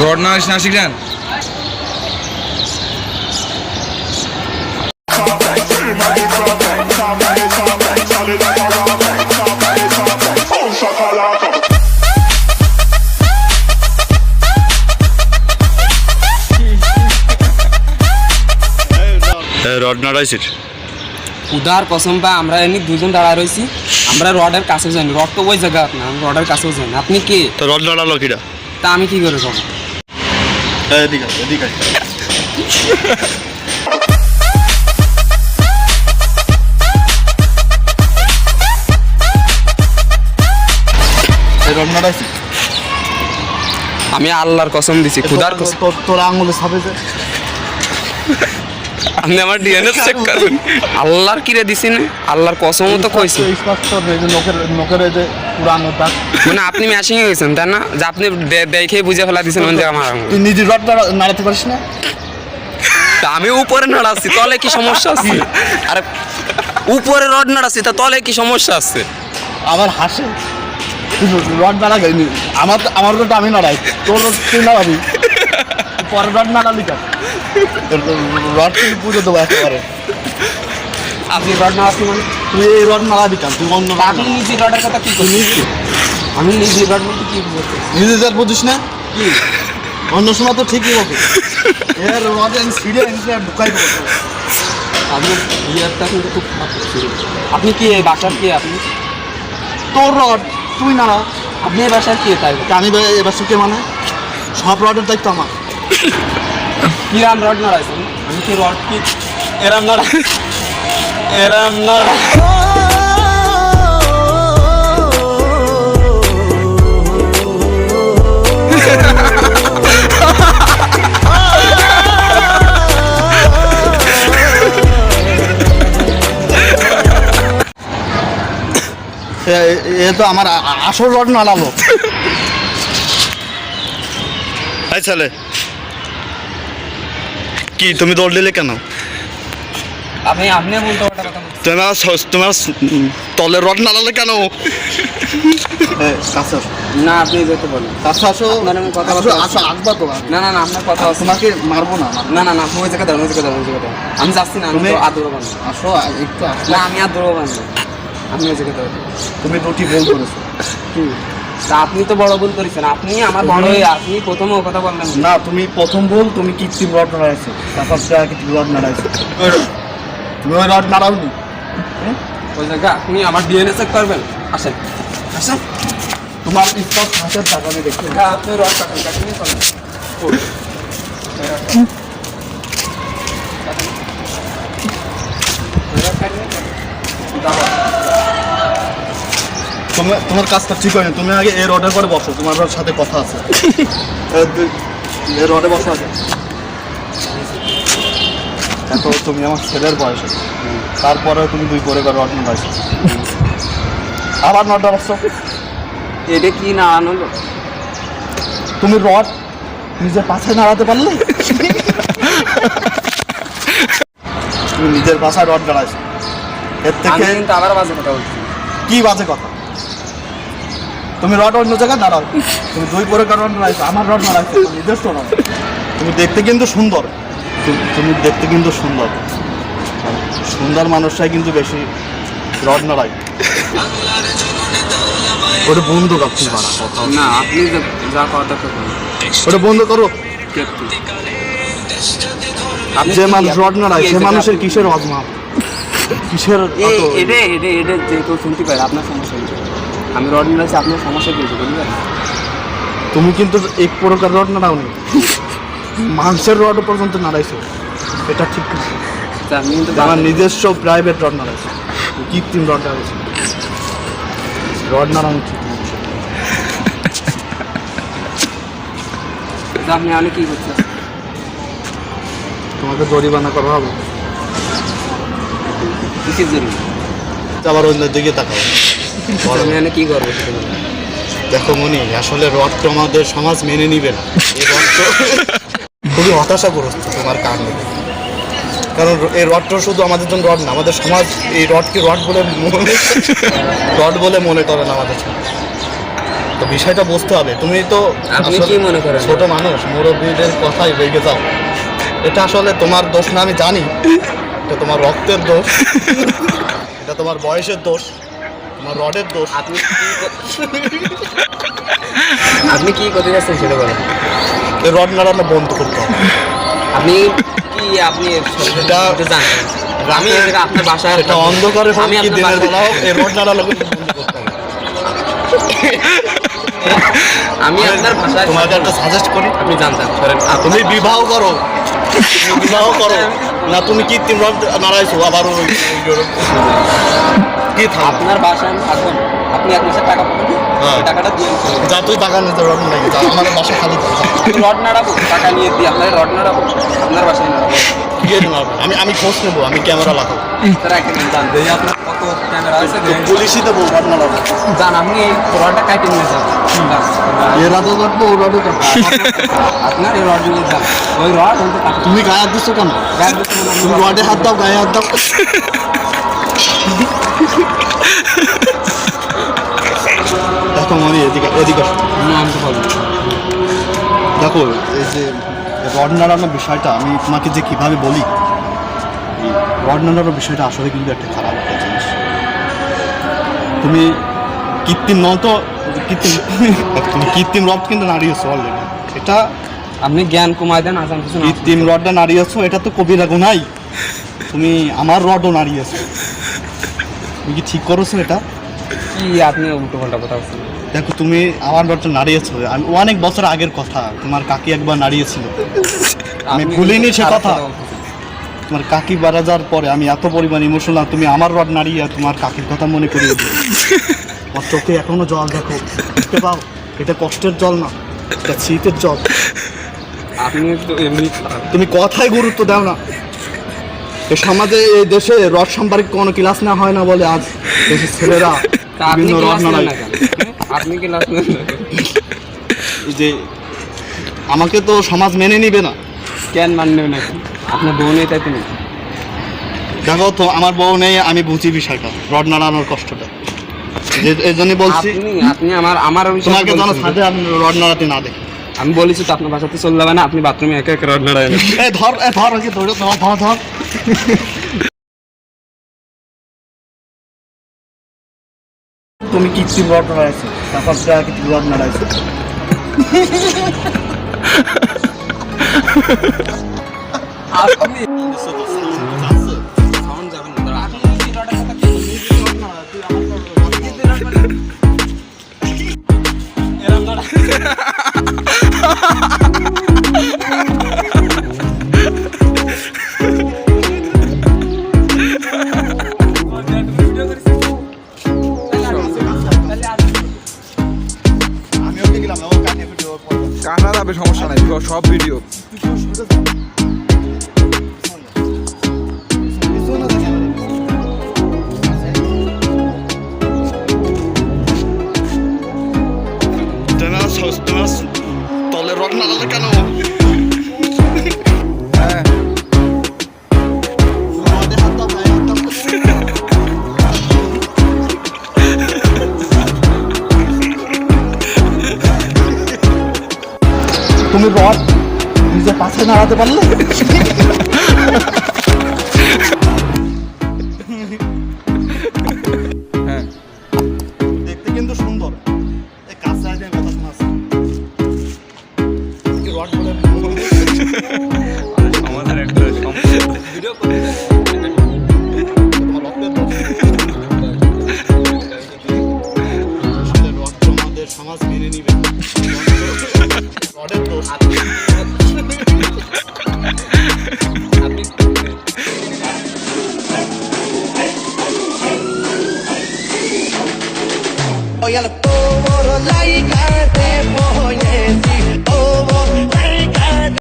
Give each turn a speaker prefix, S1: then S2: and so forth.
S1: Rod না শিখলেন?
S2: Rod নাড়াইছিস?
S3: উদার কসম পা আমরা এমনি দুজন দাঁড়া রয়েছি, আমরা রডের কাছেও যাইনি। রড তো ওই জায়গা না, আমি রডের কাছেও যাইনি। আপনি কে?
S2: তো রড নাড়ালো কিরা?
S3: তা আমি কি করে যাবো?
S2: এদিকে এদিকে রড নাড়াইছিস?
S3: আমি আল্লাহর কসম দিছি, খুদার কসম।
S2: তোর আঙুলে ছাপে যে
S3: আপনি আমার ডিএনএ চেক করুন। আল্লাহর কিরে দিছি না, আল্লাহর কসমও তো কইছি। মানে আপনি ম্যাচিং এ গেছেন তাই না, যে আপনি দেখে বুঝে ফেলা দিছেন যে আমার আঙুল।
S2: তুই নিজে রড নাড়াতে পারিস না?
S3: তা আমি উপরে নাড়াচ্ছি, তলে কি সমস্যা আছে? আরে উপরে রড নাড়াচ্ছি, তা তলে কি সমস্যা আছে?
S2: আমার হাসে রড নাড়া গেলি আমার রড আমি নাড়াই, তোর রড তুই নাড়াবি, পরে রড নাড়ালি কেন? রড তুই পুজো দেবো একেবারে।
S3: আপনি রড নাড়াচ্ছি মানে
S2: তুই এই রড নাড়াবি কেন? তুই অন্য
S3: আপনি নিজে রডের কথা কি করছেন? আমি নিজে রড বলতে কি বলতে
S2: নিজে যার বুঝিস না কি? অন্য সময় তো ঠিকই বকে, এর রড আমি ছিঁড়ে ঢুকাই দেবো।
S3: আপনার ইয়ারটা কিন্তু খুব খারাপ ছিল। আপনি কি এই বাসার কে? আপনি
S2: তোর রড তুই নাড়া।
S3: আপনি এই বাসার কে? তাই
S2: আমি এবার সুখে মানে সব রডের দায়িত্ব আমার।
S3: কিরাম রড নাড়াইছেন? আমি কি রড কি এরাম নাড়া এরাম নাড়া
S2: এ তো আমার আসল রড নাড়ালো। এই ছেলে কি তুমি দৌড় দিলে কেন?
S3: আপনি বলতে পারটা কথা
S2: তোমার তলের রড নাড়ালে কেন?
S3: না, আপনি যেতে বলেন।
S2: কাছে আসো,
S3: আপনার আমি কথা
S2: আসো আসবা তো।
S3: না না না, আপনার কথা আছে।
S2: তোমাকে মারবো না।
S3: না না না, আপনি ওই জায়গা দাঁড়ান, ওই জায়গা দাঁড়ান, ওই জায়গা দাঁড়ান। আমি যাচ্ছি না, আমি তো আর দৌড়াবো না।
S2: আসো একটু আসো।
S3: না, আমি আর দৌড়াবো না, আপনি ওই জায়গা দাঁড়ান।
S2: তুমি দুটি ভুল করেছো।
S3: তা আপনি তো বড় ভুল করেছেন। আপনি আমার বড় হয়ে আপনি প্রথমে ও কথা বললেন
S2: না। তুমি প্রথম ভুল, তুমি কৃত্রিম রড নাড়াইছো, তারপর কৃত্রিম রড নাড়াইছো। তুমি ওই রড নাড়াওনি।
S3: ওই জায়গা আপনি আমার ডিএনএ চেক করবেন। আসেন আসেন,
S2: তোমার স্পট হাতের টাকা আমি দেখছি।
S3: আপনি রড কাটেন, কাটিয়ে চলেন।
S2: তোমার কাজটা ঠিক হয়নি। তুমি আগে এই রডের পরে বসো, তোমার সাথে কথা আছে। এই রডে বসো আগে। দেখো তুমি আমার ছেলের বয়সে, তারপরে তুমি দুই করে রড নাড়াইছো, আবার নটা বসছো।
S3: এটা কি নাড়ানো হলো?
S2: তুমি রড নিজের পাছায় নাড়াতে পারলে? তুমি নিজের পাছায় রড নাড়াইছো, এর থেকে
S3: কিন্তু আবার বাজে কথা বলছি।
S2: কি বাজে কথা? তুমি রড অন্য জায়গায় নাড়াও, তুমি দুই পরে রড নাড়াইছো, আমার রড নাড়াইছো, নিজস্ব রড। তুমি দেখতে কিন্তু সুন্দর, তুমি দেখতে কিন্তু সুন্দর। সুন্দর মানুষরাই কিন্তু বেশি রড নাড়ায়। ওটা বন্ধ করছি বাড়া কথা
S3: না, আপনি যা কথা
S2: ওটা বন্ধ করো। যে মানুষ রড নাড়ায় সে মানুষের কিসের অজমা, কিসের
S3: এটা যে কেউ শুনতে পারে আপনার সমস্যা নেই। আমি রড নাড়াচ্ছি, আপনার সমস্যা পেয়েছি বুঝলেন?
S2: তুমি কিন্তু এক প্রকার রড নাড়াওনি, মাংসের রড পর্যন্ত নাড়াইছো, এটা ঠিক না।
S3: আমি কিন্তু
S2: আমার নিজস্ব প্রাইভেট রড নাড়াইছো, কৃত্রিম রড নাড়াইছো। রড নাড়ানো ঠিক না।
S3: আপনি আমি কি করছেন?
S2: তোমাকে জরিমানা করা হবে।
S3: কিসের জন্য?
S2: আবার অন্য দিকে তাকাও।
S3: আমি এখানে কি করবো?
S2: দেখো মনি, আসলে রড তো আমাদের সমাজ মেনে নিবে না। এই রড তো খুবই হতাশাগ্রস্ত তোমার কারণে। কারণ এই রডটা শুধু আমাদের জন্য রড না, আমাদের সমাজ এই রডকে রড বলে মনে করে না আমাদের সমাজ। তো বিষয়টা বুঝতে হবে। তুমি তো
S3: আপনি
S2: আসলে
S3: কি মনে করেন?
S2: ছোট মানুষ, মুরব্বীদের কথাই রেগে যাও। এটা আসলে তোমার দোষ না, আমি জানি। এটা তোমার রক্তের দোষ, এটা তোমার বয়সের দোষ, তোমার রডের দোষ।
S3: আপনি কি করতে যাচ্ছেন সেটা বলেন।
S2: এই রড নাড়ানো বন্ধ করতে হবে।
S3: আপনি আপনি
S2: এটা-
S3: জানেন আমি এই জায়গায় আপনার বাসায়
S2: এটা অন্ধকারে হোক
S3: আমি
S2: কি
S3: আপনার
S2: দিনের
S3: বাসায়-
S2: বেলা হোক, এই রড নাড়ানো কিন্তু বন্ধ করতে হবে।
S3: আমি আপনার ভাষায়
S2: তোমাকে একটা সাজেস্ট করি,
S3: আপনি জানতেন সরেন
S2: তুমি বিবাহ করো। তুমি বিবাহ করো না, তুমি কৃত্রিম রড নাড়াইছো আবার কি থাক।
S3: আপনার বাসায় আমি থাকবো না। আপনি 1 মাসের টাকা পাবেন,
S2: হ্যাঁ।
S3: ওই টাকাটা দিয়ে চলে যাবেন।
S2: যা তুই টাকা নিতে রড নাকি যা, আমাদের বাসা খালি করে যা।
S3: আমি রড নাড়াবো, টাকা নিয়ে দিয়ে আপনার রড নাড়াবো, আপনার বাসায় নাড়াবো।
S2: কি এর নাড়াবো? আমি খোঁজ নেবো, আমি ক্যামেরা লাগাবো।
S3: তারা একটা জান দেই আপনার কত ক্যামেরা আছে
S2: তো পুলিশই দেবো রড নাড়াবো।
S3: জান আপনি এই রডটা কাটে নিয়ে যান
S2: এ রডও কাটবো, ও রডও কাটবো।
S3: আপনার এই রড নিয়ে যান ওই রড হয়তো কাটে
S2: তুমি গায়ে হাত দিচ্ছ কেন? তুমি রডে হাত দাও, গায়ে হাত দাও। দেখো মনি, এদিকে এদিকে আসো।
S3: আমি তো বলবো
S2: দেখো এই যে রড নাড়ানোর বিষয়টা আমি তোমাকে যে কিভাবে বলি, এই রড নাড়ানোর বিষয়টা আসলে কিন্তু একটা খারাপ একটা জিনিস। তুমি কৃত্রিম নয় তো, তুমি কৃত্রিম রড কিন্তু নাড়িয়েছো অলরেডি। এটা
S3: আপনি জ্ঞান কমাই দেন আজান কিছু না
S2: কৃত্রিম রডটা নাড়িয়েছো, এটা তো কবিরা গুনাই। তুমি আমার রডও নাড়িয়েছো, তুমি কি ঠিক করেছো এটা?
S3: কি আপনি উল্টো পাল্টা কথা বলছেন
S2: দেখো তুমি আমার রডটা নাড়িয়েছো, আমি অনেক বছর আগের কথা, তোমার কাকি একবার নাড়িয়েছিল। আমি
S3: আপনি
S2: ভুলিনি সে
S3: খারাপ
S2: কথা।
S3: বলতেছেন।
S2: তোমার কাকি মারা যাওয়ার পরে আমি এত পরিমাণ ইমোশনাল, তুমি আমার রড নাড়িয়ে তোমার কাকির কথা মনে করিয়ে দিও। আমার চোখে এখনো জল, দেখো দেখতে পাও, এটা কষ্টের জল না, এটা শীতের জল।
S3: আপনি তো এমনি খারাপ।
S2: তুমি কথায় গুরুত্ব দাও না। এই সমাজে, এই দেশে রড সম্পর্কে কোনো ক্লাস না হয় না বলে আজ দেশের ছেলেরা
S3: তা আপনি
S2: বিভিন্ন
S3: কি
S2: রড
S3: লাশ নেন
S2: নাড়ায়।
S3: না কেন? আপনি কি লাশ নেন না কেন?
S2: এই যে আমাকে তো সমাজ মেনে নিবে না।
S3: কেন মানবে না কেন? আপনার বউ নেই তাই তুমি
S2: দেখো তো আমার বউ নেই, আমি বুঝি বিষয়টা, রড নাড়ানোর কষ্টটা। এই জন্যই বলছি
S3: আপনি আমার অভিযোগ
S2: তোমাকে যেন
S3: বলছেন।
S2: সাথে আমি রড নাড়াতে না দেখি।
S3: আমি বলেছি তো আপনার বাসাতে চলে যাবে না, আপনি বাথরুমে একা একা রড নাড়ায় না।
S2: এ ধর, এ ধর, ওকে ধরে ধর ধর ধর। তুমি কৃত্রিম রড নাড়াইছো, তারপর কৃত্রিম রড নাড়াইছো।
S3: আপনি সাউন্ড যাবেন না, দাঁড়া। আপনি কি রডের কথা কি এরকম নাড়া
S2: আমি ওকে গেলাম না, ও কাটিয়ে ভিডিও করবো।
S1: কানা যাবে সমস্যা নাই সব ভিডিও
S2: তলের রড নাড়ালে কেন?
S1: হ্যাঁ
S2: রডে হাত দাও, গায়ে হাত দাও। তুমি রড নিজের পাশে নাড়াতে পারলে?
S1: হ্যাঁ
S2: দেখতে কিন্তু সুন্দর। এই কাছে আইলে কথা শোনাচ্ছে। কি রড বলে
S3: আমাদের একটা ভিডিও করতে
S2: তোমার রক্তের দোষ। আসলে রড তো আমাদের সমাজ মেনে নিবে। রডের দোষ।
S3: আপনি
S4: Voy al foro, la hija te voy a decir.